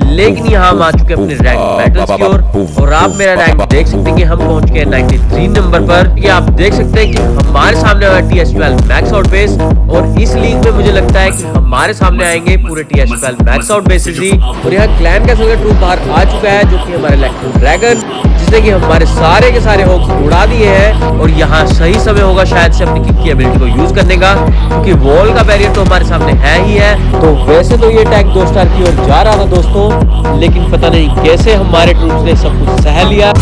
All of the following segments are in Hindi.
लेकिन यहाँ हम आ चुके हैं अपने रैंक बैटल्स की ओर और आप मेरा रैंक देख सकते हैं कि हम पहुंच गए 93 नंबर पर। ये आप देख सकते हैं कि हमारे सामने हुआ TH12 मैक्स आउट बेस और इस लीग में मुझे लगता है कि हमारे सामने आएंगे पूरे TH12 मैक्स आउट बेसिस ही। और यहाँ क्लैन कैसल का ट्रूप बाहर आ चुका है जो कि हमारे इलेक्ट्रो ड्रैगन, जिसने कि हमारे सारे के सारे होक्स उड़ा दिए हैं। और यहाँ सही समय होगा शायद से अपनी किक की एबिलिटी को यूज करने का, क्योंकि वॉल का बैरियर तो हमारे सामने है ही है। तो वैसे तो ये टैग 2 स्टार की ओर जा रहा था दोस्तों, लेकिन पता नहीं कैसे हमारे ट्रूप्स ने सब कुछ सह लिया।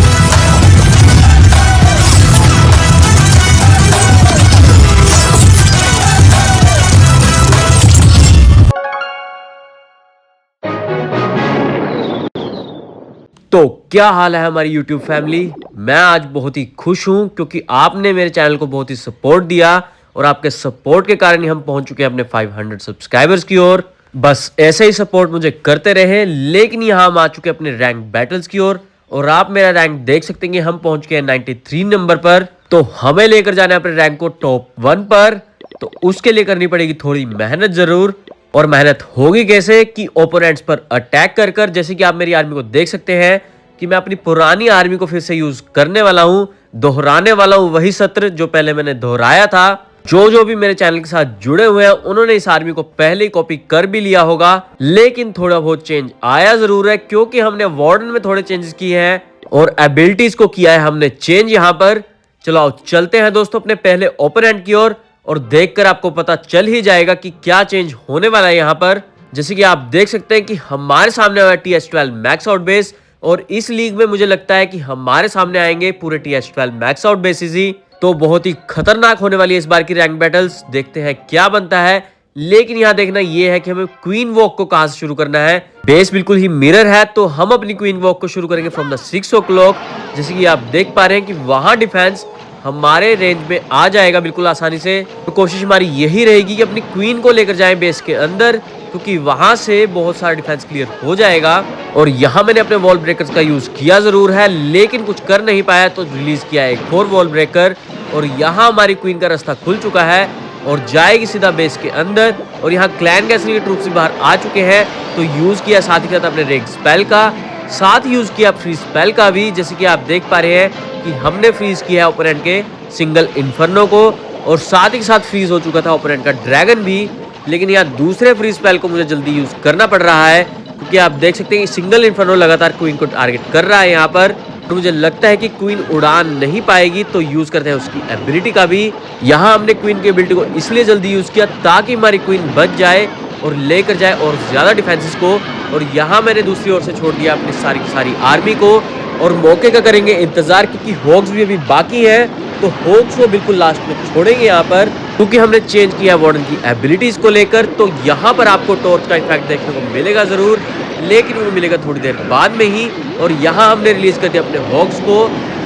तो क्या हाल है हमारी YouTube फैमिली। मैं आज बहुत ही खुश हूं क्योंकि आपने मेरे चैनल को बहुत ही सपोर्ट दिया और आपके सपोर्ट के कारण ही हम पहुंच चुके हैं अपने 500 सब्सक्राइबर्स की ओर। बस ऐसे ही सपोर्ट मुझे करते रहे। लेकिन यहाँ हम आ चुके हैं अपने रैंक बैटल्स की ओर और आप मेरा रैंक देख सकते हैं कि हम पहुंच गए हैं 93 नंबर पर। तो हमें लेकर जाना है अपने रैंक को टॉप 1 पर। तो उसके लिए करनी पड़ेगी थोड़ी मेहनत जरूर। और मेहनत होगी कैसे कि ओपोनेंट्स पर अटैक कर कर, जैसे कि आप मेरी आर्मी को देख सकते हैं कि मैं अपनी पुरानी आर्मी को फिर से यूज करने वाला हूं, दोहराने वाला हूं वही सत्र जो पहले मैंने दोहराया था। जो भी मेरे चैनल के साथ जुड़े हुए हैं उन्होंने इस आर्मी को पहले ही कॉपी कर भी लिया होगा, लेकिन थोड़ा बहुत चेंज आया जरूर है क्योंकि हमने वार्डन में थोड़े चेंजेस किए हैं और एबिलिटीज को किया है हमने चेंज यहाँ पर। चलो आओ चलते हैं दोस्तों अपने पहले ओपोनेंट की ओर और देखकर आपको पता चल ही जाएगा कि क्या चेंज होने वाला है यहाँ पर। जैसे कि आप देख सकते हैं कि हमारे सामने आया TH12 मैक्स आउट बेस और इस लीग में मुझे लगता है कि हमारे सामने आएंगे पूरे TH12 मैक्स आउट बेसिस ही। तो बहुत ही खतरनाक होने वाली है इस बार की रैंक बैटल्स, देखते हैं क्या बनता है। लेकिन यहाँ देखना ये है कि हमें क्वीन वॉक को कहां से शुरू करना है। बेस बिल्कुल ही मिरर है तो हम अपनी क्वीन वॉक को शुरू करेंगे फ्रॉम द 6 o'clock। जैसे कि आप देख पा रहे हैं कि वहां डिफेंस हमारे रेंज में आ जाएगा बिल्कुल आसानी से। तो कोशिश हमारी यही रहेगी कि अपनी क्वीन को लेकर जाएं बेस के अंदर, क्योंकि वहां से बहुत सारा डिफेंस क्लियर हो जाएगा। और यहाँ मैंने अपने वॉल ब्रेकर्स का यूज किया जरूर है लेकिन कुछ कर नहीं पाया तो रिलीज किया एक और वॉल ब्रेकर और यहाँ हमारी क्वीन का रास्ता खुल चुका है और जाएगी सीधा बेस के अंदर। और यहाँ क्लैन कैसल के ट्रूप्स भी बाहर आ चुके हैं तो यूज किया साथ ही साथ अपने रेग स्पेल का, साथ यूज किया फ्री स्पेल का भी। जैसे कि आप देख पा रहे हैं कि हमने फ्रीज किया है ओपोनेंट के सिंगल इन्फर्नो को और साथ ही साथ फ्रीज हो चुका था ओपोनेंट का ड्रैगन भी। लेकिन यहाँ दूसरे फ्री स्पेल को मुझे जल्दी यूज करना पड़ रहा है क्योंकि आप देख सकते हैं कि सिंगल इन्फर्नो लगातार क्वीन को टारगेट कर रहा है यहाँ पर। तो मुझे लगता है कि क्वीन उड़ान नहीं पाएगी तो यूज करते हैं उसकी एबिलिटी का भी। यहाँ हमने क्वीन की एबिलिटी को इसलिए जल्दी यूज किया ताकि हमारी क्वीन बच जाए और लेकर जाए और ज्यादा डिफेंसेस को। और यहाँ मैंने दूसरी ओर से छोड़ दिया अपनी सारी की सारी आर्मी को और मौके का करेंगे इंतजार क्योंकि होक्स भी अभी बाकी है। तो होक्स को बिल्कुल लास्ट में छोड़ेंगे यहाँ पर क्योंकि हमने चेंज किया वार्डन की एबिलिटीज को लेकर। तो यहाँ पर आपको टॉर्च का इफेक्ट देखने को मिलेगा जरूर, लेकिन वो मिलेगा थोड़ी देर बाद में ही। और यहाँ हमने रिलीज कर दिया अपने हॉक्स को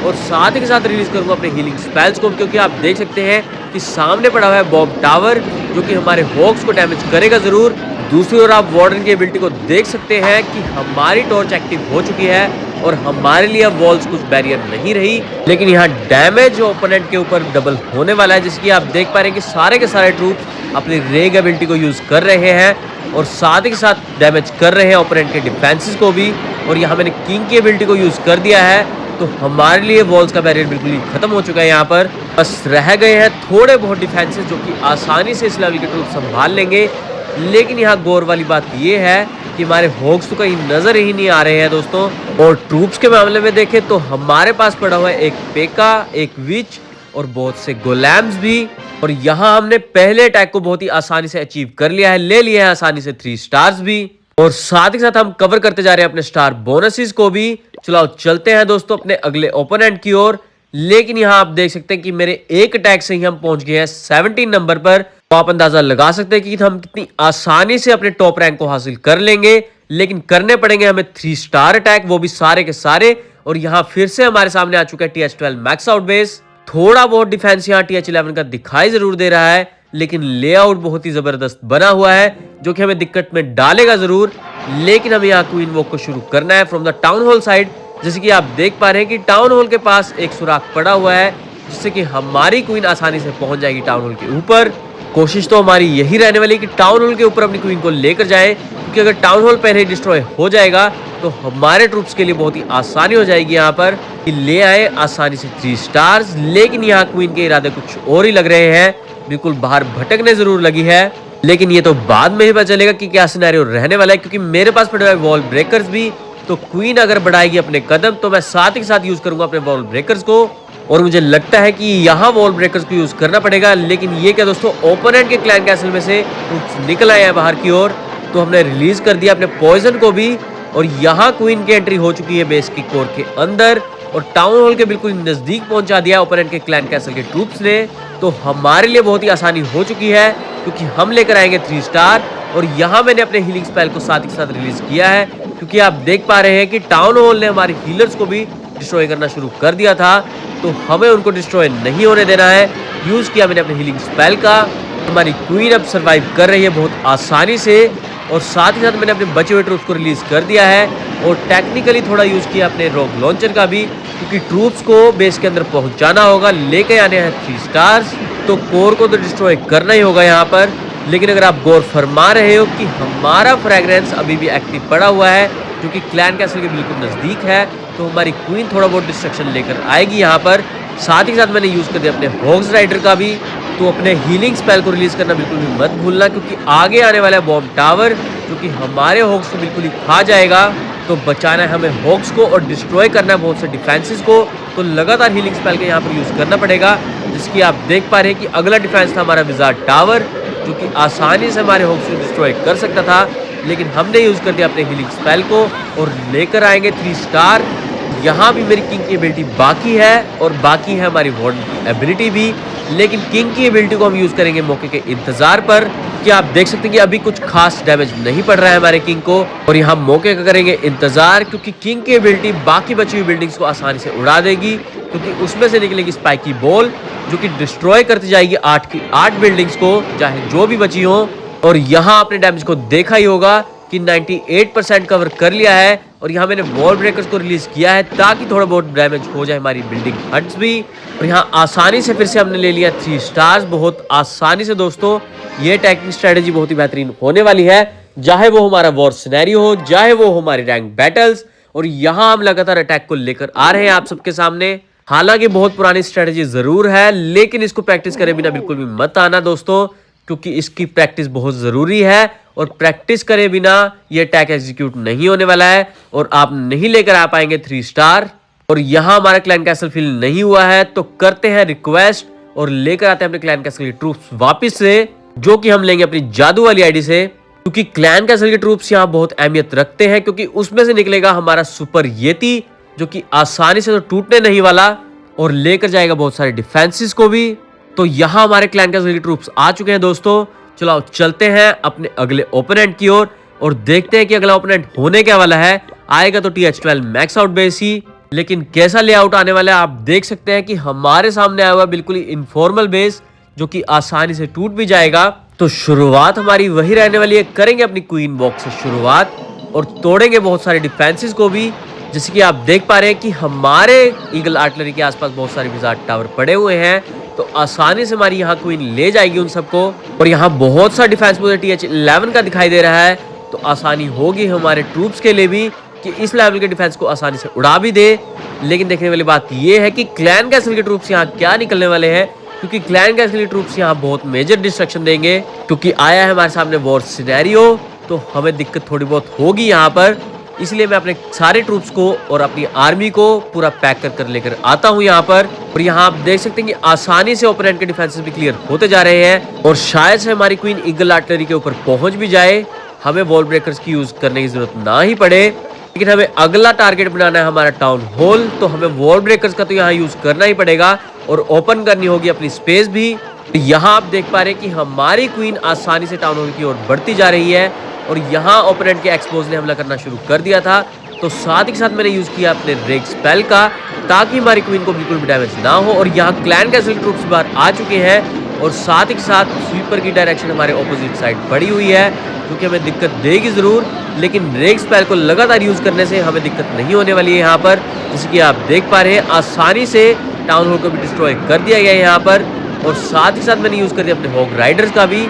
और साथ ही साथ रिलीज करूंगा अपने हीलिंग स्पेल्स को, क्योंकि आप देख सकते हैं कि सामने पड़ा हुआ है बॉम्ब टावर जो कि हमारे हॉक्स को डैमेज करेगा जरूर। दूसरी ओर आप वार्डन की एबिलिटी को देख सकते हैं कि हमारी टॉर्च एक्टिव हो चुकी है और हमारे लिए अब वॉल्स कुछ बैरियर नहीं रही। लेकिन यहाँ डैमेज ओपोनेंट के ऊपर डबल होने वाला है, जिसकी आप देख पा रहे हैं कि सारे के सारे ट्रूप अपनी रेग एबिलिटी को यूज कर रहे हैं और साथ ही साथ डैमेज कर रहे हैं ओपोनेंट के डिफेंसेस को भी। और यहाँ मैंने किंग की एबिलिटी को यूज कर दिया है तो हमारे लिए वॉल्स का बैरियर बिल्कुल ही खत्म हो चुका है। यहाँ पर बस रह गए हैं थोड़े बहुत डिफेंसेस जो कि आसानी से इस लेवल के ट्रूप संभाल लेंगे। लेकिन यहाँ गौर वाली बात यह है कि हमारे होक्स तो कहीं नजर ही नहीं आ रहे हैं दोस्तों। और ट्रूप्स के मामले में देखें तो हमारे पास पड़ा हुआ है एक पेका, एक विच और बहुत से गोलैम्स भी। और यहाँ हमने पहले अटैक को बहुत ही आसानी से अचीव कर लिया है, ले लिया है आसानी से 3 स्टार्स भी। और साथ ही साथ हम कवर करते जा रहे हैं अपने स्टार बोनसेस को भी। चलो चलते हैं दोस्तों अपने अगले ओपोनेंट की ओर। लेकिन यहाँ आप देख सकते हैं कि मेरे एक अटैक से ही हम पहुंच गए हैं 17 नंबर पर। तो आप अंदाजा लगा सकते हैं कि हम कितनी आसानी से अपने टॉप रैंक को हासिल कर लेंगे। लेकिन करने पड़ेंगे हमें 3 स्टार अटैक, वो भी सारे के सारे। और यहाँ फिर से हमारे सामने आ चुका है TH12 मैक्स आउट बेस। थोड़ा बहुत डिफेंस यहाँ TH11 का दिखाई जरूर दे रहा है, लेकिन लेआउट बहुत ही जबरदस्त बना हुआ है जो कि हमें दिक्कत में डालेगा जरूर। लेकिन हमें यहाँ क्वीन वॉक को शुरू करना है from the town hall side. जैसे कि आप देख पा रहे हैं कि टाउन हॉल के पास एक सुराख पड़ा हुआ है जिससे कि हमारी क्वीन आसानी से पहुंच जाएगी टाउन हॉल के ऊपर। कोशिश तो हमारी यही रहने वाली है कि टाउन हॉल के ऊपर अपनी क्वीन को लेकर जाए, क्योंकि अगर टाउन हॉल पहले डिस्ट्रॉय हो जाएगा तो हमारे ट्रूप्स के लिए बहुत ही आसानी हो जाएगी यहाँ पर कि ले आए आसानी से 3 स्टार्स। लेकिन यहाँ क्वीन के इरादे कुछ और ही लग रहे हैं, बिल्कुल बाहर भटकने जरूर लगी है, लेकिन ये तो बाद में ही पता चलेगा कि क्या सिनेरियो रहने वाला है, क्योंकि मेरे पास पड़े हुए वॉल ब्रेकर्स भी। तो क्वीन अगर बढ़ाएगी अपने कदम तो मैं साथ ही साथ यूज करूंगा अपने वॉल ब्रेकर्स को, और मुझे लगता है कि यहाँ वॉल ब्रेकर्स को यूज करना पड़ेगा। लेकिन ये क्या दोस्तों, ओपोनेंट के क्लैन कैसल में से निकल आए हैं बाहर की ओर, तो हमने रिलीज कर दिया अपने पॉइजन को भी, और यहाँ क्वीन की एंट्री हो चुकी है बेस की कोर के अंदर, और टाउन हॉल के बिल्कुल नजदीक पहुंचा दिया ओपोनेंट के क्लैन कैसल के ट्रूप्स ने। तो हमारे लिए बहुत ही आसानी हो चुकी है, क्योंकि हम लेकर आएंगे 3 स्टार। और यहाँ मैंने अपने हीलिंग स्पेल को साथ ही साथ रिलीज किया है, क्योंकि आप देख पा रहे हैं कि टाउन हॉल ने हमारे हीलर्स को भी डिस्ट्रॉय करना शुरू कर दिया था, तो हमें उनको डिस्ट्रॉय नहीं होने देना है। यूज किया मैंने अपने हीलिंग स्पेल का। हमारी क्वीन अब सर्वाइव कर रही है बहुत आसानी से, और साथ ही साथ मैंने अपने बचे हुए ट्रूप्स को रिलीज कर दिया है, और टेक्निकली थोड़ा यूज किया अपने रॉक लॉन्चर का भी, क्योंकि ट्रूप्स को बेस के अंदर पहुंचाना होगा, लेके आने हैं 3 स्टार्स। तो कोर को तो डिस्ट्रॉय करना ही होगा यहाँ पर। लेकिन अगर आप गौर फरमा रहे हो कि हमारा फ्रेग्रेंस अभी भी एक्टिव पड़ा हुआ है, जो कि क्लैन कैसल के बिल्कुल नजदीक है, तो हमारी क्वीन थोड़ा बहुत डिस्ट्रक्शन लेकर आएगी यहाँ पर। साथ ही साथ मैंने यूज कर दिया अपने हॉग्स राइडर का भी। तो अपने हीलिंग स्पेल को रिलीज करना बिल्कुल भी मत भूलना, क्योंकि आगे आने वाला है बॉम्ब टावर, जो कि हमारे हॉग्स को बिल्कुल ही खा जाएगा। तो बचाना है हमें हॉग्स को और डिस्ट्रॉय करना है बहुत से डिफेंसेस को। तो लगातार हीलिंग स्पेल के यहाँ पर यूज करना पड़ेगा, जिसकी आप देख पा रहे हैं कि अगला डिफेंस था हमारा विजार्ड टावर, जो कि आसानी से हमारे हॉग्स को डिस्ट्रॉय कर सकता था। लेकिन हमने यूज कर दिया अपने हीलिंग स्पेल को और लेकर आएंगे 3 स्टार। यहाँ भी मेरी किंग की एबिलिटी बाकी है, और बाकी है हमारी वार्डन की एबिलिटी भी, लेकिन किंग की एबिलिटी को हम यूज करेंगे मौके के इंतजार पर। कि आप देख सकते हैं कि अभी कुछ खास डैमेज नहीं पड़ रहा है हमारे किंग को, और यहाँ मौके का करेंगे इंतजार, क्योंकि किंग की एबिलिटी बाकी बची हुई बिल्डिंग्स को आसानी से उड़ा देगी, क्योंकि उसमें से निकलेगी स्पाइकी बॉल, जो कि डिस्ट्रॉय करती जाएगी 8 की 8 बिल्डिंग्स को, चाहे जो भी बची हो। और यहाँ आपने डैमेज को देखा ही होगा कि 98% कवर कर लिया है, और यहाँ मैंने वॉल ब्रेकर्स को रिलीज किया है ताकि थोड़ा बहुत डैमेज हो जाए हमारी बिल्डिंग हट्स भी। और यहाँ आसानी से फिर से हमने ले लिया 3 स्टार्स बहुत आसानी से। दोस्तों ये टैक्टिक स्ट्रेटेजी बहुत ही बेहतरीन होने वाली है, चाहे वो हमारा वॉर सिनेरियो हो, चाहे वो हमारी रैंक बैटल्स। और यहाँ हम लगातार अटैक को लेकर आ रहे हैं आप सबके सामने। हालांकि बहुत पुरानी स्ट्रेटेजी जरूर है, लेकिन इसको प्रैक्टिस करे बिना बिल्कुल भी मत आना दोस्तों, क्योंकि इसकी प्रैक्टिस बहुत जरूरी है, और प्रैक्टिस करे बिना ये अटैक एग्जीक्यूट नहीं होने वाला है, और आप नहीं लेकर आ पाएंगे 3 स्टार। और यहाँ हमारा क्लैन कैसल फिल नहीं हुआ है, तो करते हैं रिक्वेस्ट और लेकर आते हैं अपने क्लैन कैसल के ट्रूप्स वापिस से, जो कि हम लेंगे अपनी जादू वाली आईडी से, क्योंकि क्लैन कैसल के ट्रूप्स यहाँ बहुत अहमियत रखते हैं, क्योंकि उसमें से निकलेगा हमारा सुपर येती, जो कि आसानी से तो टूटने नहीं वाला, और लेकर जाएगा बहुत सारे डिफेंसेस को भी। तो यहाँ हमारे क्लैन कैसल के ट्रूप्स आ चुके हैं दोस्तों। चलो चलते हैं अपने अगले ओपोनेंट की ओर और देखते हैं कि अगला ओपोनेंट होने क्या वाला है। आएगा तो TH12 मैक्स आउट बेस ही, लेकिन कैसा लेआउट आने वाला है आप देख सकते हैं कि हमारे सामने आया हुआ बिल्कुल ही इनफॉर्मल बेस, जो कि आसानी से टूट भी जाएगा। तो शुरुआत हमारी वही रहने वाली है, करेंगे अपनी क्वीन बॉक्स से शुरुआत और तोड़ेंगे बहुत सारे डिफेंसेस को भी, जैसे कि आप देख पा रहे हैं कि हमारे ईगल आर्टिलरी के आसपास बहुत सारे विजार्ड टावर पड़े हुए हैं, तो आसानी से हमारी यहाँ क्वीन ले जाएगी उन सबको। और यहाँ बहुत सा डिफेंस मुझे TH11 का दिखाई दे रहा है, तो आसानी होगी हमारे ट्रूप्स के लिए भी कि इस लेवल के डिफेंस को आसानी से उड़ा भी दे। लेकिन देखने वाली बात यह है कि क्लैन कैसल के ट्रूप्स यहाँ क्या निकलने वाले हैं, क्योंकि क्लैन कैसल के ट्रूप्स यहाँ बहुत मेजर डिस्ट्रक्शन देंगे, क्योंकि आया है हमारे सामने वॉर सिनेरियो, तो हमें दिक्कत थोड़ी बहुत होगी यहाँ पर। इसलिए मैं अपने सारे ट्रूप्स को और अपनी आर्मी को पूरा पैक कर लेकर आता हूँ यहाँ पर। और यहाँ आप देख सकते हैं कि आसानी से ओपोनेंट के डिफेंसेस भी क्लियर होते जा रहे हैं, और शायद से हमारी क्वीन ईगल आर्टिलरी के ऊपर पहुंच भी जाए, हमें वॉल ब्रेकर्स की यूज करने की जरूरत ना ही पड़े। लेकिन हमें अगला टारगेट बनाना है हमारा टाउन हॉल, तो हमें वॉल ब्रेकर्स का तो यहाँ यूज करना ही पड़ेगा, और ओपन करनी होगी अपनी स्पेस भी। यहाँ आप देख पा रहे हैं कि हमारी क्वीन आसानी से टाउन हॉल की ओर बढ़ती जा रही है, और यहाँ ओपोनेंट के एक्सपोज ने हमला करना शुरू कर दिया था। तो साथ ही साथ मैंने यूज किया अपने रेग स्पेल का, ताकि हमारी क्वीन को बिल्कुल भी डैमेज ना हो। और यहाँ क्लैन कैसल के ट्रूप्स बाहर आ चुके हैं, और साथ ही साथ स्वीपर की डायरेक्शन हमारे ऑपोजिट साइड पड़ी हुई है, क्योंकि हमें दिक्कत देगी जरूर, लेकिन रेग स्पेल को लगातार यूज करने से हमें दिक्कत नहीं होने वाली है यहाँ पर। जैसे कि आप देख पा रहे हैं आसानी से टाउन हॉल को भी डिस्ट्रॉय कर दिया गया है यहाँ पर। और साथ ही साथ मैंने यूज कर दिया अपने हॉग राइडर्स का भी,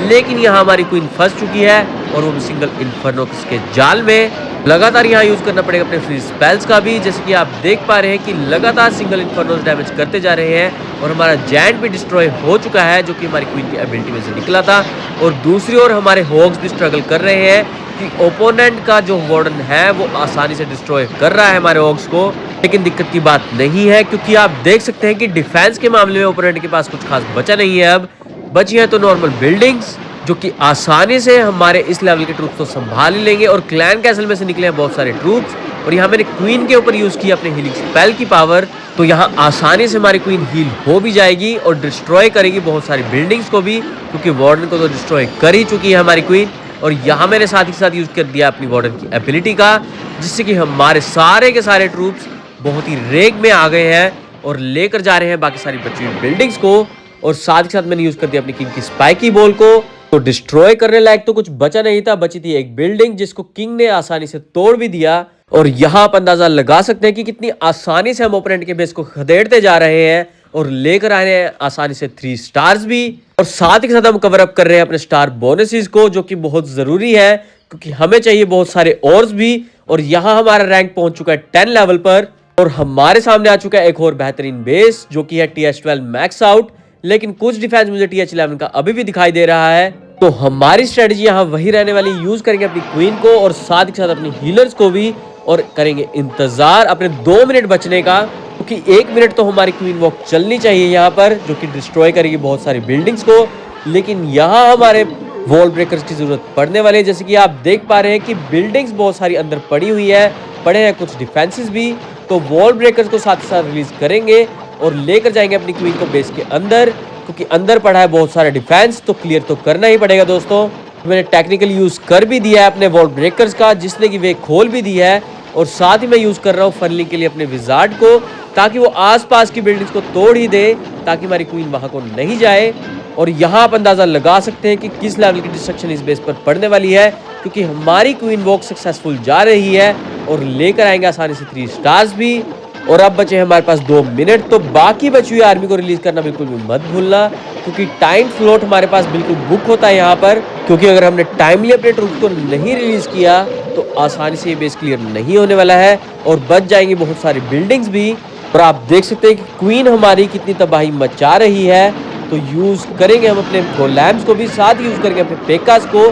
लेकिन यहाँ हमारी क्वीन फंस चुकी है और वो भी सिंगल इन्फर्नो के जाल में। लगातार यहाँ यूज करना पड़ेगा अपने फ्री स्पेल्स का भी, जैसे कि आप देख पा रहे हैं कि लगातार सिंगल इन्फर्नोस डैमेज करते जा रहे हैं और हमारा जैंट भी डिस्ट्रॉय हो चुका है, जो कि हमारी क्वीन की एबिलिटी में से निकला था। और दूसरी ओर हमारे हॉग्स भी स्ट्रगल कर रहे हैं कि ओपोनेंट का जो वार्डन है वो आसानी से डिस्ट्रॉय कर रहा है हमारे हॉग्स को। लेकिन दिक्कत की बात नहीं है, क्योंकि आप देख सकते हैं कि डिफेंस के मामले में ओपोनेंट के पास कुछ खास बचा नहीं है। अब बची है तो नॉर्मल बिल्डिंग्स, जो कि आसानी से हमारे इस लेवल के ट्रूप्स को संभाल ही लेंगे। और क्लैन कैसल में से निकले हैं बहुत सारे ट्रूप्स, और यहाँ मैंने क्वीन के ऊपर यूज किया अपने हीलिंग स्पेल की पावर, तो यहाँ आसानी से हमारी क्वीन हील हो भी जाएगी और डिस्ट्रॉय करेगी बहुत सारी बिल्डिंग्स को भी, क्योंकि वार्डन को तो डिस्ट्रॉय कर ही चुकी है हमारी क्वीन। और यहाँ मैंने साथ ही साथ यूज कर दिया अपनी वार्डन की एबिलिटी का, जिससे कि हमारे सारे के सारे ट्रूप्स बहुत ही रेग में आ गए हैं और लेकर जा रहे हैं बाकी सारी बची हुई बिल्डिंग्स को। और साथ ही साथ मैंने यूज कर दिया अपनी किंग की स्पाइकी बॉल को, तो डिस्ट्रॉय करने लायक तो कुछ बचा नहीं था, बची थी एक बिल्डिंग जिसको किंग ने आसानी से तोड़ भी दिया। और यहाँ आप अंदाजा लगा सकते हैं कि कितनी आसानी से हम ओपोनेंट के बेस को खदेड़ते जा रहे हैं और लेकर आ रहे हैं आसानी से 3 स्टार्स भी। और साथ ही साथ हम कवर अप कर रहे हैं अपने स्टार बोनसेस को, जो कि बहुत जरूरी है, क्योंकि हमें चाहिए बहुत सारे ऑर्स भी। और यहाँ हमारा रैंक पहुंच चुका है 10 लेवल पर, और हमारे सामने आ चुका है एक और बेहतरीन बेस, जो कि है TH12 मैक्स आउट। लेकिन कुछ डिफेंस मुझे TH11 का अभी भी दिखाई दे रहा है, तो हमारी स्ट्रेटजी यहाँ वही रहने वाली, यूज करेंगे अपनी क्वीन को और साथ ही साथ अपनी हीलर्स को भी, और करेंगे इंतजार अपने 2 मिनट बचने का, क्योंकि 1 मिनट तो हमारी क्वीन वॉक चलनी चाहिए यहाँ पर, जो कि डिस्ट्रॉय करेगी बहुत सारी बिल्डिंग्स को। लेकिन यहाँ हमारे वॉल ब्रेकर्स की जरूरत पड़ने वाली है, जैसे कि आप देख पा रहे हैं कि बिल्डिंग्स बहुत सारी अंदर पड़ी हुई है, पड़े हैं कुछ डिफेंसेस भी, तो वॉल ब्रेकर्स को साथ ही साथ रिलीज करेंगे और लेकर जाएंगे अपनी क्वीन को बेस के अंदर, क्योंकि अंदर पड़ा है बहुत सारा डिफेंस, तो क्लियर तो करना ही पड़ेगा दोस्तों। मैंने टेक्निकल यूज कर भी दिया है अपने वॉल ब्रेकर्स का, जिसने कि वे खोल भी दी है। और साथ ही मैं यूज कर रहा हूँ फनलिंग के लिए अपने विजार्ड को, ताकि वो आसपास की बिल्डिंग्स को तोड़ ही दे, ताकि हमारी क्वीन वहां को नहीं जाए। और यहाँ आप अंदाजा लगा सकते हैं कि किस लेवल की डिस्ट्रक्शन इस बेस पर पड़ने वाली है, क्योंकि हमारी क्वीन वॉक सक्सेसफुल जा रही है और लेकर आएंगे आसानी से 3 स्टार्स भी। और अब बचे हमारे पास 2 मिनट, तो बाकी बची हुई आर्मी को रिलीज करना बिल्कुल भी मत भूलना, क्योंकि टाइम स्लॉट हमारे पास बिल्कुल बुक होता है यहाँ पर। क्योंकि अगर हमने टाइमली अपने ट्रूप्स को नहीं रिलीज किया तो आसानी से ये बेस क्लियर नहीं होने वाला है और बच जाएंगी बहुत सारी बिल्डिंग्स भी। और आप देख सकते हैं कि क्वीन हमारी कितनी तबाही मचा रही है, तो यूज करेंगे हम अपने गोलैम्स को भी, साथ यूज करेंगे अपने पेकास को।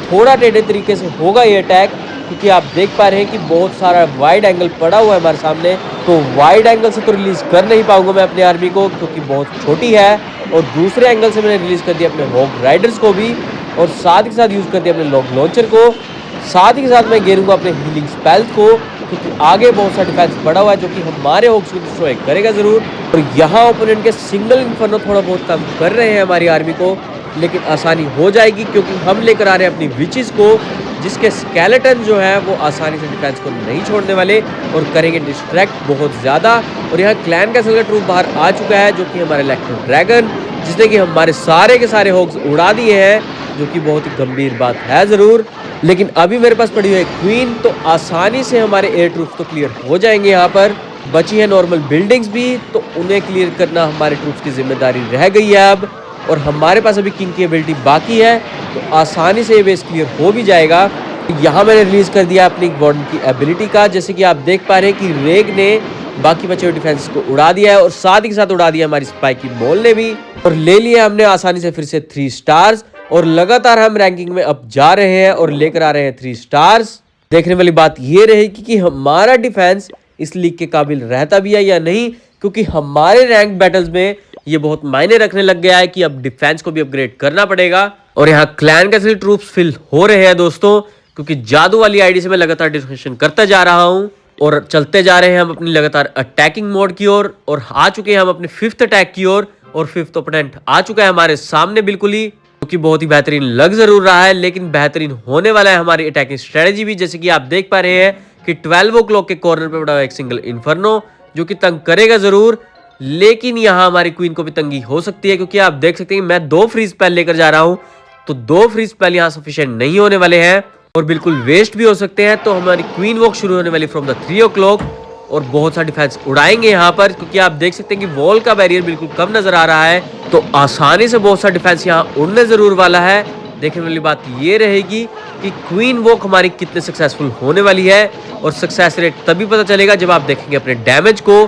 थोड़ा टेढ़े तरीके से होगा ये अटैक, क्योंकि आप देख पा रहे हैं कि बहुत सारा वाइड एंगल पड़ा हुआ है हमारे सामने, तो वाइड एंगल से तो रिलीज कर नहीं पाऊंगा मैं अपनी आर्मी को, क्योंकि बहुत छोटी है। और दूसरे एंगल से मैंने रिलीज कर दिया अपने हॉग राइडर्स को भी, और साथ ही साथ यूज कर दिया अपने लॉग लॉन्चर को। साथ ही साथ मैं घेरूंगा अपने हीलिंग स्पेल्स को, क्योंकि आगे बहुत सा डिफेंस पड़ा हुआ है, जो कि हमारे हॉग्स को डिस्ट्रॉय करेगा जरूर। और यहाँ ओपोनेंट के सिंगल इन्फर्नो थोड़ा बहुत कम कर रहे हैं हमारी आर्मी को, लेकिन आसानी हो जाएगी, क्योंकि हम लेकर आ रहे हैं अपनी विचेस को, जिसके स्केलेटन जो है वो आसानी से डिफेंस को नहीं छोड़ने वाले और करेंगे डिस्ट्रैक्ट बहुत ज्यादा। और यहाँ क्लैन कैसल का ट्रूप बाहर आ चुका है, जो कि हमारे इलेक्ट्रो ड्रैगन, जिसने कि हमारे सारे के सारे हॉग्स उड़ा दिए हैं, जो कि बहुत ही गंभीर बात है जरूर। लेकिन अभी मेरे पास पड़ी हुई है क्वीन, तो आसानी से हमारे एयर ट्रूप्स तो क्लियर हो जाएंगे। यहाँ पर बची है नॉर्मल बिल्डिंग्स भी, तो उन्हें क्लियर करना हमारे ट्रूप्स की जिम्मेदारी रह गई है अब। और हमारे पास अभी किंग की एबिलिटी बाकी है, तो आसानी से ये बेस क्लियर हो भी जाएगा। यहाँ मैंने रिलीज कर दिया अपनी वार्डन की एबिलिटी का, जैसे कि आप देख पा रहे हैं कि रेग ने बाकी बचे हुए डिफेंस को उड़ा दिया है और साथ ही साथ उड़ा दिया हमारी स्पाइकी बॉल ने भी, और ले लिया हमने आसानी से फिर से 3 स्टार्स। और लगातार हम रैंकिंग में अब जा रहे हैं और लेकर आ रहे हैं 3 स्टार्स। देखने वाली बात ये रहेगी कि हमारा डिफेंस इस लीग के काबिल रहता भी है या नहीं, क्योंकि हमारे रैंक बैटल्स में ये बहुत मायने रखने लग गया है कि अब डिफेंस को भी अपग्रेड करना पड़ेगा। और यहाँ क्लैन कैसल ट्रूप्स फिल हो रहे हैं दोस्तों, क्योंकि जादू वाली आईडी से मैं लगातार डिस्कशन करता जा रहा हूँ और चलते जा रहे हैं हम अपनी लगातार अटैकिंग मोड की ओर, और आ चुके हैं हम अपने 5th अटैक की ओर, और 5th ओपोनेंट आ चुका है हमारे सामने बिल्कुल ही, जो कि बहुत ही बेहतरीन लग जरूर रहा है, लेकिन बेहतरीन होने वाला है हमारी अटैकिंग स्ट्रेटेजी भी। जैसे कि आप देख पा रहे हैं कि 12 o'clock के कॉर्नर पे पड़ा हुआ एक सिंगल इन्फर्नो, जो कि तंग करेगा जरूर, लेकिन यहाँ हमारी क्वीन को भी तंगी हो सकती है, क्योंकि आप देख सकते हैं मैं 2 फ्री स्पेल लेकर जा रहा हूँ, तो 2 फ्री स्पेल यहाँ सफिशिएंट नहीं होने वाले हैं और बिल्कुल वेस्ट भी हो सकते हैं। तो हमारी क्वीन वॉक शुरू होने वाली फ्रॉम द 3 o'clock, और बहुत सा डिफेंस उड़ाएंगे यहाँ पर, क्योंकि आप देख सकते हैं कि वॉल का बैरियर बिल्कुल कम नजर आ रहा है, तो आसानी से बहुत सा डिफेंस यहाँ उड़ने जरूर वाला है। देखने वाली बात ये रहेगी कि क्वीन वॉक हमारी कितने सक्सेसफुल होने वाली है, और सक्सेस रेट तभी पता चलेगा जब आप देखेंगे अपने डैमेज को।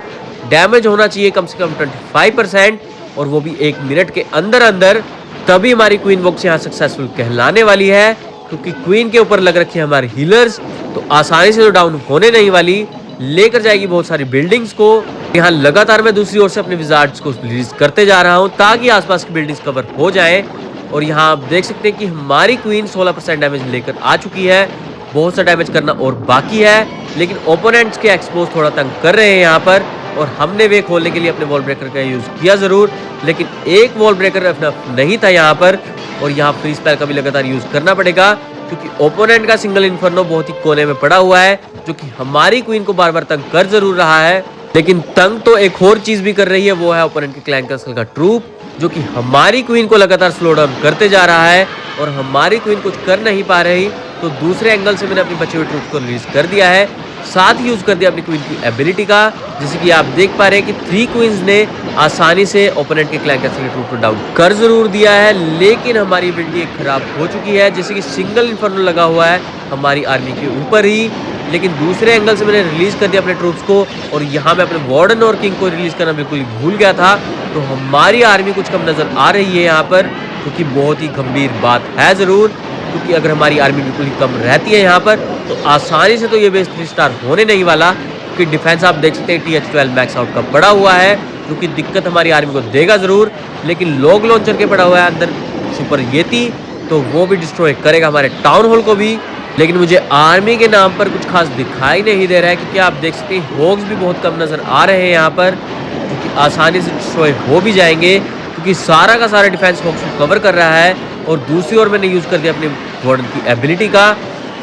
डैमेज होना चाहिए कम से कम 25%, और वो भी 1 मिनट के अंदर अंदर, तभी हमारी क्वीन वॉक यहाँ सक्सेसफुल कहलाने वाली है। क्योंकि क्वीन के ऊपर लग रखी है हमारी हीलर्स, तो आसानी से तो डाउन होने नहीं वाली, लेकर जाएगी बहुत सारी बिल्डिंग्स को। यहाँ लगातार मैं दूसरी ओर से अपने विजार्ड्स को रिलीज करते जा रहा हूँ ताकि आसपास की बिल्डिंग्स कवर हो जाए। और यहाँ आप देख सकते हैं कि हमारी क्वीन 16% डैमेज लेकर आ चुकी है। बहुत सा डैमेज करना और बाकी है, लेकिन ओपोनेंट्स के एक्सपोज थोड़ा तंग कर रहे हैं यहाँ पर, और हमने वे खोलने के लिए अपने वॉल ब्रेकर का यूज किया जरूर, लेकिन एक वॉल ब्रेकर अपना नहीं था यहाँ पर, और यहाँ फ्री स्पेल का भी लगातार यूज करना पड़ेगा, क्योंकि ओपोनेंट का सिंगल इन्फर्नो बहुत ही कोने में पड़ा हुआ है, जो कि हमारी क्वीन को बार बार तंग कर जरूर रहा है। लेकिन तंग तो एक और चीज भी कर रही है, वो है ओपोनेंट के क्लैन कैसल का ट्रूप, जो कि हमारी क्वीन को लगातार स्लो डाउन करते जा रहा है, और हमारी क्वीन कुछ कर नहीं पा रही। तो दूसरे एंगल से मैंने अपनी बचे हुए ट्रूप को रिलीज कर दिया है, साथ ही यूज कर दिया अपनी क्वीन की एबिलिटी का, जैसे कि आप देख पा रहे हैं कि 3 क्वींस ने आसानी से ओपोनेंट के क्लैन कैसल के ट्रूप को डाउन कर जरूर दिया है, लेकिन हमारी एबिलिटी खराब हो चुकी है, जैसे कि सिंगल इन्फर्नो लगा हुआ है हमारी आर्मी के ऊपर ही। लेकिन दूसरे एंगल से मैंने रिलीज कर दिया अपने ट्रूप्स को, और यहाँ मैं अपने वार्डन और किंग को रिलीज करना बिल्कुल ही भूल गया था। तो हमारी आर्मी कुछ कम नजर आ रही है यहाँ पर, क्योंकि बहुत ही गंभीर बात है जरूर, क्योंकि अगर हमारी आर्मी बिल्कुल ही कम रहती है यहाँ पर, तो आसानी से तो ये बेस 3 स्टार होने नहीं वाला, क्योंकि डिफेंस आप देख सकते हैं TH12 मैक्स आउट का पड़ा हुआ है, जो कि दिक्कत हमारी आर्मी को देगा जरूर। लेकिन लॉग लॉन्चर के पड़ा हुआ है अंदर सुपर येती, तो वो भी डिस्ट्रॉय करेगा हमारे टाउन हॉल को भी। लेकिन मुझे आर्मी के नाम पर कुछ खास दिखाई नहीं दे रहा है, क्योंकि आप देख सकते हैं होग्स भी बहुत कम नजर आ रहे हैं यहाँ पर, क्योंकि आसानी से डिस्ट्रॉय हो भी जाएंगे, क्योंकि सारा का सारा डिफेंस होग्स को कवर कर रहा है। और दूसरी ओर मैंने यूज कर दिया अपनी वार्डन की एबिलिटी का,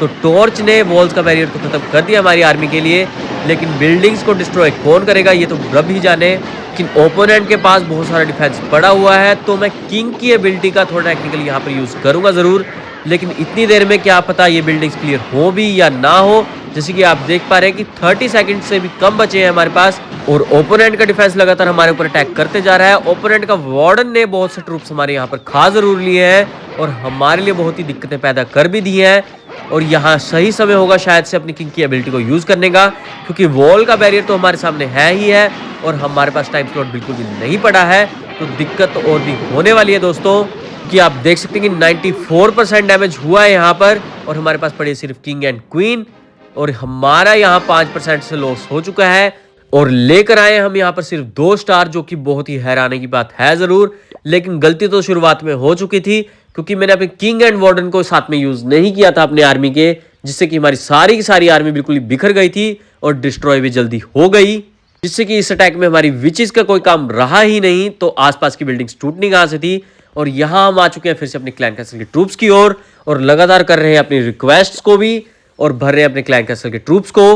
तो टॉर्च ने वॉल्स का बैरियर तो खत्म कर दिया हमारी आर्मी के लिए, लेकिन बिल्डिंग्स को डिस्ट्रॉय कौन करेगा ये तो रब ही जाने। लेकिन ओपोनेंट के पास बहुत सारा डिफेंस पड़ा हुआ है, तो मैं किंग की एबिलिटी का थोड़ा टेक्निकल यहाँ पर यूज करूंगा जरूर, लेकिन इतनी देर में क्या पता ये बिल्डिंग्स क्लियर हो भी या ना हो। जैसे कि आप देख पा रहे हैं कि 30 सेकंड से भी कम बचे हैं हमारे पास, और ओपोनेंट का डिफेंस लगातार हमारे ऊपर अटैक करते जा रहा है। ओपोनेंट का वार्डन ने बहुत से ट्रूप्स हमारे यहाँ पर खा जरूर लिए हैं, और हमारे लिए बहुत ही दिक्कतें पैदा कर भी दी हैं। और यहाँ सही समय होगा शायद से अपनी किंग की एबिलिटी को यूज करने का, क्योंकि वॉल का बैरियर तो हमारे सामने है ही है, और हमारे पास टाइम स्लॉट बिल्कुल भी नहीं पड़ा है, तो दिक्कत तो और भी होने वाली है दोस्तों। कि आप देख सकते हैं कि 94% डैमेज हुआ है यहाँ पर, और हमारे पास पड़ी सिर्फ किंग एंड क्वीन, और हमारा यहाँ 5% से लॉस हो चुका है, और लेकर आए हम यहाँ पर सिर्फ 2 स्टार, जो कि बहुत ही हैरानी की बात है जरूर। लेकिन गलती तो शुरुआत में हो चुकी थी, क्योंकि मैंने अपने किंग एंड वार्डन को साथ में यूज नहीं किया था अपने आर्मी के, जिससे कि हमारी सारी की सारी आर्मी बिल्कुल ही बिखर गई थी और डिस्ट्रॉय भी जल्दी हो गई, जिससे कि इस अटैक में हमारी विचेस का कोई काम रहा ही नहीं। तो आसपास की बिल्डिंग्स टूटनी कहां से थी। और यहाँ हम आ चुके हैं फिर से अपने क्लैन कैसल के ट्रूप्स की ओर, और लगातार कर रहे हैं अपनी रिक्वेस्ट्स को भी, और भर रहे हैं अपने क्लैन कैसल के ट्रूप्स को,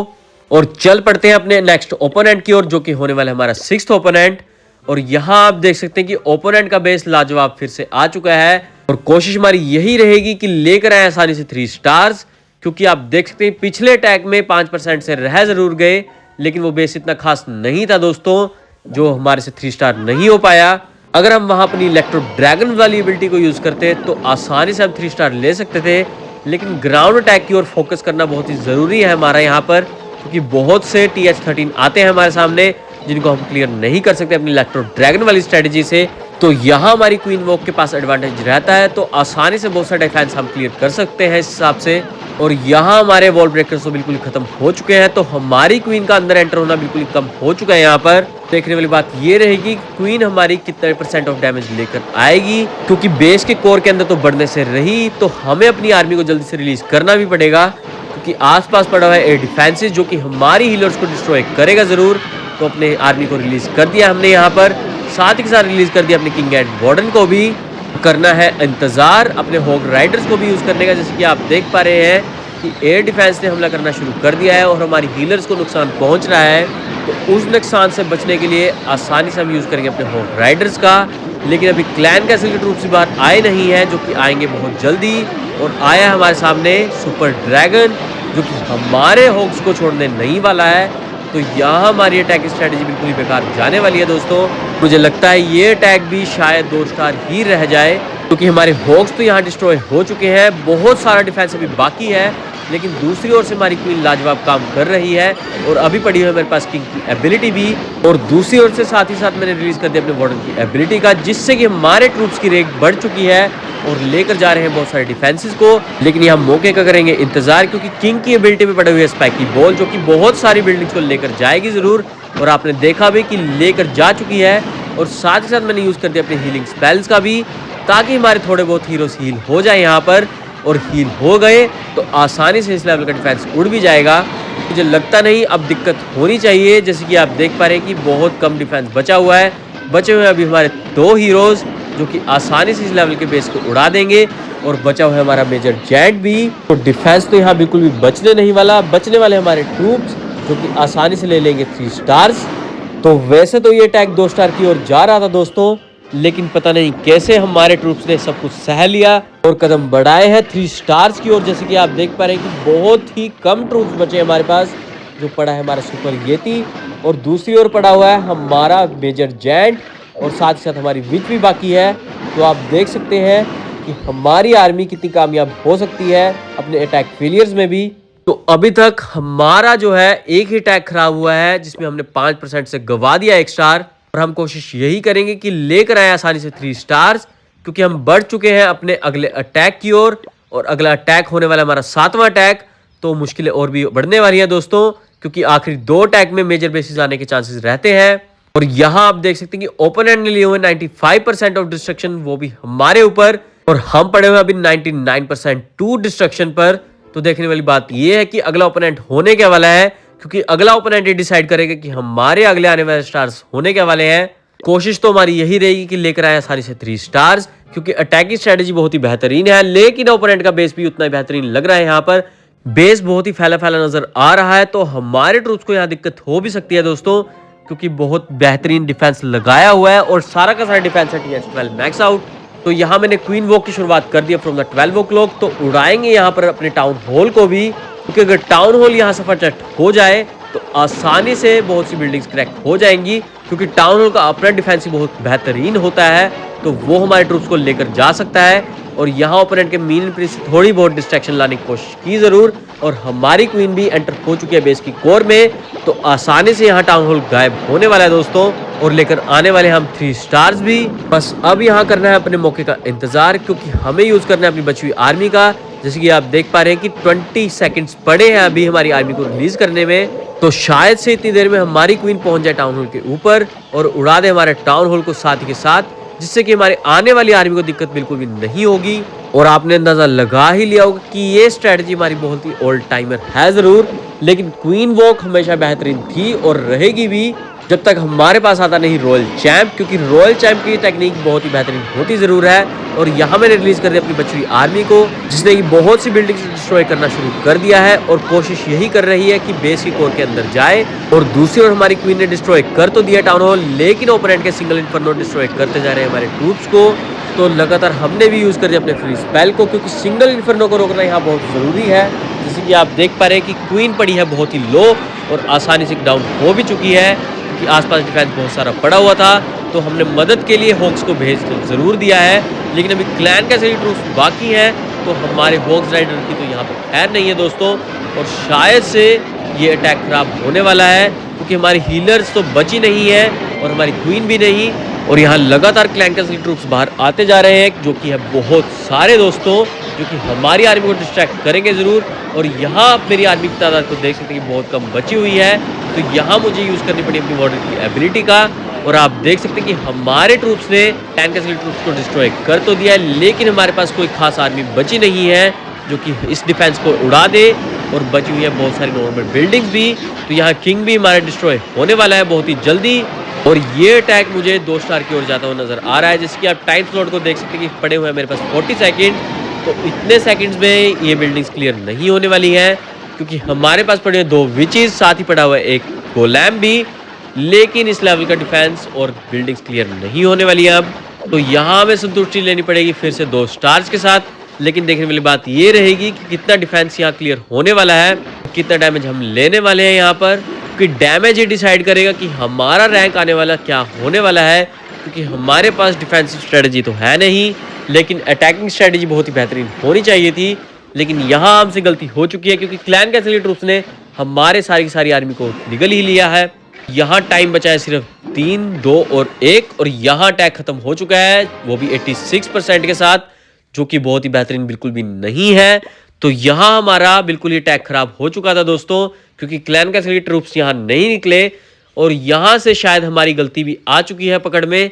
और चल पड़ते हैं अपने नेक्स्ट ओपोनेंट की ओर, जो कि होने वाला है हमारा 6th ओपोनेंट। और यहाँ आप देख सकते हैं कि ओपोनेंट का बेस लाजवाब फिर से आ चुका है, और कोशिश हमारी यही रहेगी कि लेकर आए आसानी से 3 स्टार्स, क्योंकि आप देख सकते हैं पिछले अटैक में 5% से रह जरूर गए, लेकिन वो बेस इतना खास नहीं था दोस्तों, जो हमारे से 3 स्टार नहीं हो पाया। अगर हम वहां अपनी इलेक्ट्रो ड्रैगन वाली एबिलिटी को यूज करते तो आसानी से हम 3 स्टार ले सकते थे, लेकिन ग्राउंड अटैक की ओर फोकस करना बहुत ही जरूरी है हमारा यहाँ पर, क्योंकि बहुत से TH13 आते हैं हमारे सामने, जिनको हम क्लियर नहीं कर सकते अपनी इलेक्ट्रो ड्रैगन वाली स्ट्रेटेजी से। तो यहाँ हमारी क्वीन वॉक के पास एडवांटेज रहता है, तो आसानी से बहुत सारे डिफेंस हम क्लियर कर सकते हैं इस हिसाब से। और यहाँ हमारे वॉल ब्रेकर्स तो बिल्कुल खत्म हो चुके हैं, तो हमारी क्वीन का अंदर एंटर होना बिल्कुल कम हो चुका है। यहाँ पर देखने वाली बात ये रहेगी क्वीन हमारी कितने % ऑफ डैमेज लेकर आएगी, क्योंकि बेस के कोर के अंदर तो बढ़ने से रही, तो हमें अपनी आर्मी को जल्दी से रिलीज करना भी पड़ेगा, क्योंकि आसपास पड़ा हुआ है एयर डिफेंसेस, जो कि हमारी हीलर्स को डिस्ट्रॉय करेगा जरूर। तो अपने आर्मी को रिलीज कर दिया हमने यहाँ पर, साथ ही साथ रिलीज कर दिया अपने किंग एंड वार्डन को भी। करना है इंतजार अपने हॉग राइडर्स को भी यूज करने का, जैसे कि आप देख पा रहे हैं कि एयर डिफेंस ने हमला करना शुरू कर दिया है और हमारी हीलर्स को नुकसान पहुंच रहा है। तो उस नुकसान से बचने के लिए आसानी से हम यूज करेंगे अपने हॉग राइडर्स का, लेकिन अभी क्लैन कैसल के ट्रूप्स बाहर आए नहीं हैं, जो कि आएंगे बहुत जल्दी। और आया हमारे सामने सुपर ड्रैगन, जो कि हमारे हॉग्स को छोड़ने नहीं वाला है। तो यहाँ हमारी अटैक स्ट्रेटेजी बिल्कुल ही बेकार जाने वाली है दोस्तों। मुझे लगता है ये अटैक भी शायद 2 स्टार ही रह जाए, क्योंकि हमारे हॉक्स तो यहाँ डिस्ट्रॉय हो चुके हैं। बहुत सारा डिफेंस अभी बाकी है, लेकिन दूसरी ओर से हमारी क्वीन लाजवाब काम कर रही है और अभी पड़ी हुई है मेरे पास किंग की एबिलिटी भी। और दूसरी ओर से साथ ही साथ मैंने रिलीज कर दिया अपने वार्डन की एबिलिटी का, जिससे कि हमारे ट्रूप्स की रेट बढ़ चुकी है और लेकर जा रहे हैं बहुत सारे डिफेंसेस को। लेकिन यहाँ मौके का करेंगे इंतजार, क्योंकि किंग की एबिलिटी में पड़े हुए स्पाइकी बॉल, जो कि बहुत सारी बिल्डिंग्स को लेकर जाएगी जरूर। और आपने देखा भी कि लेकर जा चुकी है। और साथ ही साथ मैंने यूज कर दिया अपने हीलिंग स्पेल्स का भी, ताकि हमारे थोड़े बहुत हीरोज हील हो जाए यहाँ पर। और हील हो गए तो आसानी से इस लेवल का डिफेंस उड़ भी जाएगा। मुझे लगता नहीं अब दिक्कत होनी चाहिए। जैसे कि आप देख पा रहे हैं कि बहुत कम डिफेंस बचा हुआ है। बचे हुए अभी हमारे 2 हीरोज, जो कि आसानी से इस लेवल के बेस को उड़ा देंगे। और बचा हुआ है हमारा मेजर जेट भी। तो डिफेंस तो यहाँ बिल्कुल भी बचने नहीं वाला। बचने वाले हमारे ट्रूप्स, जो कि आसानी से ले लेंगे 3 स्टार्स। तो वैसे तो ये अटैक 2 स्टार की ओर जा रहा था दोस्तों, लेकिन पता नहीं कैसे हमारे ट्रूप्स ने सब कुछ सह लिया और कदम बढ़ाए हैं 3 स्टार्स की ओर। जैसे कि आप देख पा रहे हैं कि बहुत ही कम ट्रूप्स बचे हैं हमारे पास। जो पड़ा है हमारा सुपर येती, और दूसरी ओर पड़ा हुआ है हमारा मेजर जेंट, और साथ ही साथ हमारी विच भी बाकी है। तो आप देख सकते हैं कि हमारी आर्मी कितनी कामयाब हो सकती है अपने अटैक फेलियर्स में भी। तो अभी तक हमारा जो है एक ही अटैक खराब हुआ है, जिसमें हमने 5% से गवा दिया 1 स्टार। और हम कोशिश यही करेंगे कि लेकर आए आसानी से 3 स्टार्स, क्योंकि हम बढ़ चुके हैं अपने अगले अटैक की ओर। और अगला अटैक होने वाला हमारा 7वां अटैक। तो मुश्किलें और भी बढ़ने वाली हैं दोस्तों, क्योंकि आखिरी 2 अटैक में मेजर बेसिस आने के चांसेस रहते हैं। और यहाँ आप देख सकते हैं कि ओपोनेंट ने लिए हुए 95% ऑफ डिस्ट्रक्शन, वो भी हमारे ऊपर। और हम पड़े हुए अभी 99% टू डिस्ट्रक्शन पर। तो देखने वाली बात यह है कि अगला ओपोनेंट होने क्या वाला है, क्योंकि अगला ओपोनेंट ये डिसाइड करेगा कि हमारे अगले आने वाले स्टार्स होने क्या वाले हैं। कोशिश तो हमारी यही रहेगी कि लेकर आए आसानी से 3 स्टार्स, क्योंकि अटैकिंग स्ट्रेटेजी बहुत ही बेहतरीन है। लेकिन ओपोनेंट का बेस भी उतना ही बेहतरीन लग रहा है। यहाँ पर बेस बहुत ही फैला फैला नजर आ रहा है। तो हमारे ट्रूप्स को यहाँ दिक्कत हो भी सकती है दोस्तों, क्योंकि बहुत बेहतरीन डिफेंस लगाया हुआ है और सारा का सारा डिफेंस है TH12 मैक्स आउट। तो यहाँ मैंने क्वीन वॉक की शुरुआत कर दिया फ्रॉम द 12 o'clock। तो उड़ाएंगे यहाँ पर अपने टाउन हॉल को भी, क्योंकि अगर टाउन हॉल यहाँ सफरचट हो जाए तो आसानी से बहुत सी बिल्डिंग्स क्रैक हो जाएंगी, क्योंकि टाउन हॉल का अपना डिफेंस बहुत बेहतरीन होता है। तो वो हमारे ट्रूप्स को लेकर जा सकता है। और यहाँ ओपोनेंट के मीन प्रिंस से थोड़ी बहुत डिस्ट्रैक्शन लाने की कोशिश की जरूर। और हमारी क्वीन भी एंटर हो चुकी है बेस की कोर में। तो आसानी से यहाँ टाउन हॉल गायब होने वाला है दोस्तों, और लेकर आने वाले हम 3 स्टार्स भी। बस अब यहाँ करना है अपने मौके का इंतजार, क्योंकि हमें यूज करना है अपनी बची हुई आर्मी का। जैसे कि आप देख पा रहे हैं कि 20 सेकंड्स पड़े हैं अभी हमारी आर्मी को रिलीज करने में। तो शायद से इतनी देर में हमारी क्वीन पहुंच जाए टाउन हॉल के ऊपर और उड़ा दे हमारे टाउन हॉल को साथ ही के साथ, जिससे कि हमारे आने वाली आर्मी को दिक्कत बिल्कुल भी नहीं होगी। और आपने अंदाजा लगा ही लिया होगा कि ये स्ट्रेटजी हमारी बहुत ही ओल्ड टाइमर है जरूर, लेकिन क्वीन वॉक हमेशा बेहतरीन थी और रहेगी भी, जब तक हमारे पास आता नहीं रॉयल चैंप। क्योंकि रॉयल चैंप की टेक्निक बहुत ही बेहतरीन होती जरूर है। और यहाँ मैंने रिलीज कर दिया अपनी बची हुई आर्मी को, जिसने कि बहुत सी बिल्डिंग्स डिस्ट्रॉय करना शुरू कर दिया है। और कोशिश यही कर रही है कि बेस की कोर के अंदर जाए। और दूसरी ओर हमारी क्वीन ने डिस्ट्रॉय कर तो दिया टाउन हॉल, लेकिन ओपोनेंट के सिंगल इन्फर्नो डिस्ट्रॉय करते जा रहे हैं हमारे ट्रूप्स को। तो लगातार हमने भी यूज कर दिया अपने फ्री स्पेल को, क्योंकि सिंगल इन्फर्नो को रोकना यहाँ बहुत जरूरी है। जैसे कि आप देख पा रहे हैं कि क्वीन पड़ी है बहुत ही लो और आसानी से डाउन हो भी चुकी है, क्योंकि आसपास डिफेंस बहुत सारा पड़ा हुआ था। तो हमने मदद के लिए हॉक्स को भेज जरूर दिया है, लेकिन अभी क्लैन का सही ट्रूप्स बाकी हैं। तो हमारे हॉक्स राइडर की तो यहाँ पर खैर नहीं है दोस्तों, और शायद से ये अटैक खराब होने वाला है, क्योंकि हमारी हीलर्स तो बची नहीं है और हमारी क्वीन भी नहीं। और यहाँ लगातार क्लैन के ट्रूप्स बाहर आते जा रहे हैं, जो कि है बहुत सारे दोस्तों, जो कि हमारी आर्मी को डिस्ट्रैक्ट करेंगे जरूर। और यहाँ आप मेरी आर्मी की तादाद को देख सकते हैं कि बहुत कम बची हुई है। तो यहाँ मुझे यूज करनी पड़ी अपनी वार्डन की एबिलिटी का। और आप देख सकते हैं कि हमारे ट्रूप्स ने टैंक ट्रूप्स को डिस्ट्रॉय कर तो दिया है, लेकिन हमारे पास कोई खास आर्मी बची नहीं है जो कि इस डिफेंस को उड़ा दे। और बची हुई है बहुत सारी नॉर्मल बिल्डिंग्स भी। तो यहाँ किंग भी हमारा डिस्ट्रॉय होने वाला है बहुत ही जल्दी। और ये अटैक मुझे 2 स्टार की ओर जाता हुआ नजर आ रहा है। जैसे कि आप टाइम स्लॉट को देख सकते हैं कि पड़े हुए हैं मेरे पास 40 सेकंड। तो इतने सेकंड्स में ये बिल्डिंग्स क्लियर नहीं होने वाली हैं, क्योंकि हमारे पास पड़े हैं 2 विचेस, साथ ही पड़ा हुआ है एक गोलैम भी। लेकिन इस लेवल का डिफेंस और बिल्डिंग्स क्लियर नहीं होने वाली है अब। तो यहाँ हमें संतुष्टि लेनी पड़ेगी फिर से 2 स्टार्स के साथ। लेकिन देखने वाली बात ये रहेगी कि कितना डिफेंस यहाँ क्लियर होने वाला है, कितना डैमेज हम लेने वाले हैं यहाँ पर। क्योंकि डैमेज ही डिसाइड करेगा कि हमारा रैंक आने वाला क्या होने वाला है। क्योंकि हमारे पास डिफेंसिव स्ट्रेटजी तो है नहीं, लेकिन अटैकिंग स्ट्रेटजी बहुत ही बेहतरीन होनी चाहिए थी। लेकिन यहाँ हमसे गलती हो चुकी है, क्योंकि क्लैन कैसल ट्रूप्स ने हमारे सारी आर्मी को निगल ही लिया है। यहाँ टाइम बचा है सिर्फ 3, 2 और 1, और यहाँ अटैक खत्म हो चुका है, वो भी 86% के साथ, जो कि बहुत ही बेहतरीन बिल्कुल भी नहीं है। तो यहाँ हमारा बिल्कुल ही अटैक खराब हो चुका था दोस्तों, क्योंकि क्लैन कैसल ट्रूप्स यहाँ नहीं निकले। और यहाँ से शायद हमारी गलती भी आ चुकी है पकड़ में,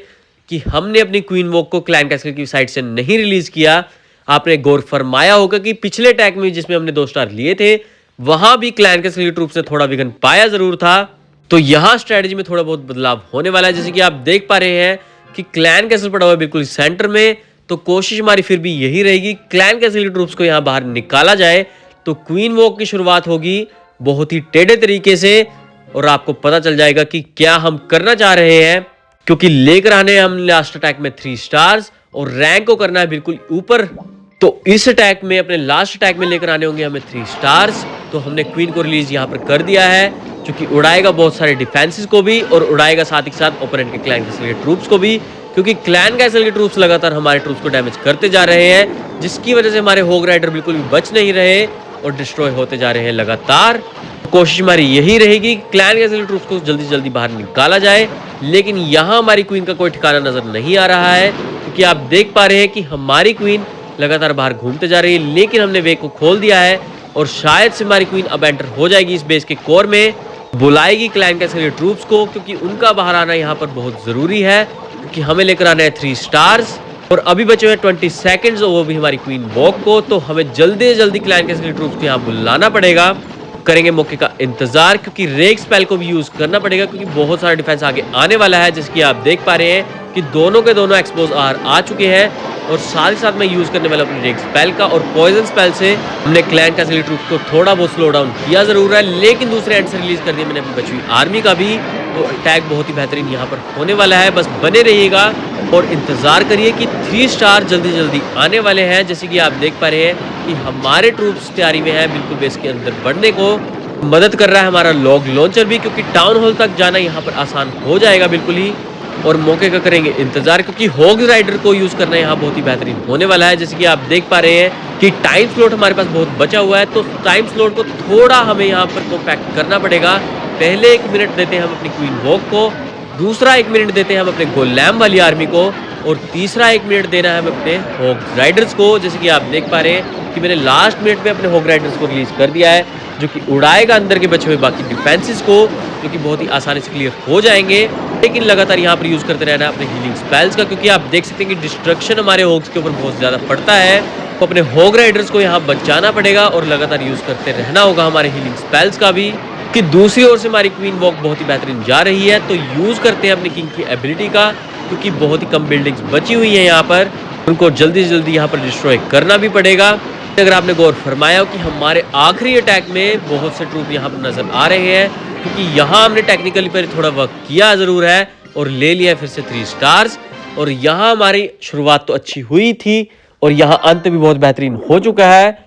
कि हमने अपनी क्वीन वॉक को क्लैन कैसल की साइड से नहीं रिलीज किया। आपने गौर फरमाया होगा कि पिछले अटैक में जिसमें हमने 2 स्टार लिए थे, वहां भी क्लैन कैसल ट्रूप्स ने थोड़ा विघन पाया जरूर था। तो यहाँ स्ट्रेटजी में थोड़ा बहुत बदलाव होने वाला है, जैसे कि आप देख पा रहे हैं कि क्लैन कैसल पड़ा हुआ है बिल्कुल सेंटर में। तो कोशिश हमारी फिर भी यही रहेगी, क्लैन कैसल ट्रूप्स को यहाँ बाहर निकाला जाए। तो क्वीन वॉक की शुरुआत होगी बहुत ही टेढ़े तरीके से, और आपको पता चल जाएगा कि क्या हम करना चाह रहे हैं। क्योंकि लेकर आने हम लास्ट अटैक में 3 स्टार्स और रैंक को करना है बिल्कुल ऊपर। तो इस अटैक में, अपने लास्ट अटैक में लेकर आने होंगे हमें 3 स्टार्स। तो हमने क्वीन को रिलीज यहाँ पर कर दिया है, जो कि उड़ाएगा बहुत सारे डिफेंसेस को भी, और उड़ाएगा साथ ही साथ ओपोनेंट के क्लैन कैसल के ट्रूप्स को भी। क्योंकि क्लैन कैसल के ट्रूप्स लगातार हमारे ट्रूप्स को डैमेज करते जा रहे हैं, जिसकी वजह से हमारे होग राइडर बिल्कुल भी बच नहीं रहे और डिस्ट्रॉय होते जा रहे हैं लगातार। कोशिश हमारी यही रहेगी कि क्लैन कैसल ट्रूप्स को जल्दी से जल्दी बाहर निकाला जाए। लेकिन यहाँ हमारी क्वीन का कोई ठिकाना नजर नहीं आ रहा है, क्योंकि आप देख पा रहे हैं कि हमारी क्वीन लगातार बाहर घूमते जा रही है। लेकिन हमने वे को खोल दिया है, और शायद से हमारी क्वीन अब एंटर हो जाएगी इस बेस के कोर में, बुलाएगी क्लैन कैसल ट्रूप्स को, क्योंकि उनका बाहर आना यहाँ पर बहुत जरूरी है। क्योंकि हमें लेकर आना है 3 स्टार्स, और अभी बचे हुए 20 सेकेंड्स, वो भी हमारी क्वीन वॉक को। तो हमें जल्दी से जल्दी क्लैन कैसल ट्रूप्स को यहाँ बुलाना पड़ेगा। करेंगे मौके का इंतजार, क्योंकि रेक स्पेल को भी यूज करना पड़ेगा, क्योंकि बहुत सारा डिफेंस आगे आने वाला है। जैसे कि आप देख पा रहे हैं कि दोनों के दोनों एक्सपोज आ चुके हैं, और साथ ही साथ मैं यूज करने वाला अपनी रेक स्पेल का, और पॉइजन स्पेल से हमने क्लैन कैसल ट्रूप्स को थोड़ा बहुत स्लो डाउन किया जरूर है। लेकिन दूसरे एंड से रिलीज कर दिया मैंने अपनी बची हुई आर्मी का भी। तो अटैक बहुत ही बेहतरीन यहाँ पर होने वाला है, बस बने रहिएगा और इंतजार करिए कि 3 स्टार जल्दी जल्दी आने वाले हैं। जैसे कि आप देख पा रहे हैं कि हमारे ट्रूप्स तैयारी में है बिल्कुल बेस के अंदर बढ़ने को। मदद कर रहा है हमारा लॉग लॉन्चर भी, क्योंकि टाउन हॉल तक जाना यहाँ पर आसान हो जाएगा बिल्कुल ही। और मौके का करेंगे इंतजार, क्योंकि होग राइडर को यूज करना यहाँ बहुत ही बेहतरीन होने वाला है। जैसे कि आप देख पा रहे हैं कि टाइम स्लॉट हमारे पास बहुत बचा हुआ है, तो टाइम स्लॉट को थोड़ा हमें यहाँ पर कॉम्पैक्ट करना पड़ेगा। पहले 1 मिनट देते हैं हम अपनी क्वीन वॉक को, दूसरा 1 मिनट देते हैं हम अपने गोलैम वाली आर्मी को, और तीसरा 1 मिनट देना है हम अपने होग राइडर्स को। जैसे कि आप देख पा रहे हैं कि मैंने लास्ट मिनट में अपने होग राइडर्स को रिलीज कर दिया है, जो कि उड़ाएगा अंदर के बचे हुए बाकी डिफेंसेस को, जो कि बहुत ही आसानी से क्लियर हो जाएंगे। लेकिन लगातार यहाँ पर यूज करते रहना है अपने हीलिंग स्पेल्स का, क्योंकि आप देख सकते हैं कि डिस्ट्रक्शन हमारे होग्स के ऊपर बहुत ज्यादा पड़ता है। तो अपने होग राइडर्स को यहाँ बचाना पड़ेगा, और लगातार यूज करते रहना होगा हमारे हीलिंग स्पेल्स का भी। कि दूसरी ओर से हमारी क्वीन वॉक बहुत ही बेहतरीन जा रही है, तो यूज करते हैं अपनी किंग की एबिलिटी का, क्योंकि बहुत ही कम बिल्डिंग्स बची हुई है यहाँ पर, उनको जल्दी से जल्दी यहाँ पर डिस्ट्रॉय करना भी पड़ेगा। अगर आपने गौर फरमाया हो कि हमारे आखिरी अटैक में बहुत से ट्रूप यहाँ पर नजर आ रहे हैं, क्योंकि यहाँ हमने टेक्निकली पर थोड़ा वर्क किया जरूर है और ले लिया फिर से 3 स्टार्स। और यहाँ हमारी शुरुआत तो अच्छी हुई थी, और यहाँ अंत भी बहुत बेहतरीन हो चुका है।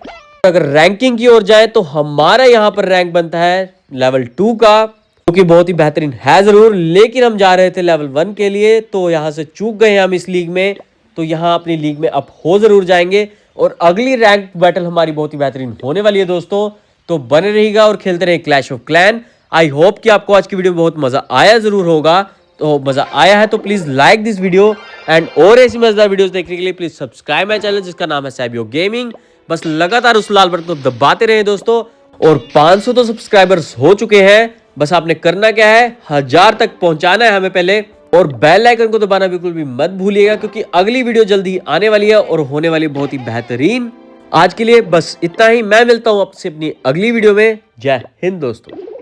अगर रैंकिंग की ओर जाए तो हमारा यहाँ पर रैंक बनता है लेवल 2 का, जो कि बहुत ही बेहतरीन है जरूर। लेकिन हम जा रहे थे लेवल 1 के लिए, तो यहाँ से चूक गए हम इस लीग में। तो यहाँ अपनी लीग में अप हो जरूर जाएंगे, और अगली रैंक बैटल हमारी बहुत ही बेहतरीन होने वाली है दोस्तों। तो बने रहिएगा और खेलते रहे clash of clan. I hope कि आपको आज की वीडियो में बहुत मजा आया जरूर होगा। तो मजा आया है तो please like this video, and और ऐसी मजेदार वीडियोस देखने के लिए प्लीज सब्सक्राइब माय चैनल, जिसका नाम है सैबियो गेमिंग। बस लगातार उस लाल बटन को दबाते रहे दोस्तों, और 500 तो सब्सक्राइबर्स हो चुके हैं। बस आपने करना क्या है, 1000 तक पहुंचाना है हमें पहले, और बेल आइकन को दबाना बिल्कुल भी मत भूलिएगा, क्योंकि अगली वीडियो जल्दी आने वाली है और होने वाली बहुत ही बेहतरीन। आज के लिए बस इतना ही, मैं मिलता हूं आपसे अपनी अगली वीडियो में। जय हिंद दोस्तों।